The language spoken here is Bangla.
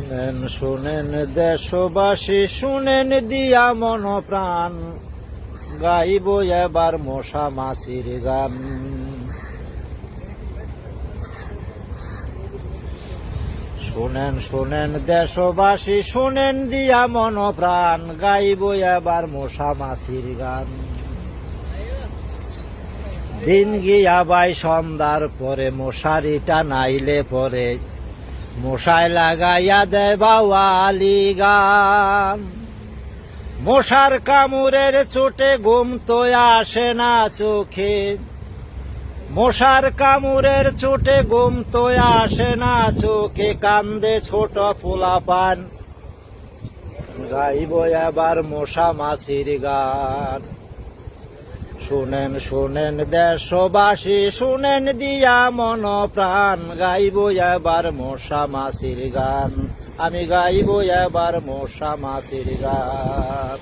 শুনেন শুনেন দেশবাসী, শুনেন দিয়া মন প্রাণ, গাইব এবার মশা মাছির গান। শুনেন শুনেন দেশবাসী, শুনেন দিয়া মন প্রাণ, গাইব এবার মশা মাছির গান। দিন গিয়া বাই সন্ধ্যার পরে, মশারিটা নাইলে পরে, মশায় লাগাইয়া দেয় বাওয়ালি গান। মশার কামড়ের চোটে ঘুম তো আসে না চোখে, মশার কামড়ের চোটে ঘুম তো আসে না চোখে, কান্দে ছোট পোলাপান, গাইব এবার মশা মাছির গান। শুনেন শুনেন দেশবাসী, শুনেন দিয়া মন প্রাণ, গাইব এবার মশা মাছির গান। আমি গাইব এবার মশা মাছির গান।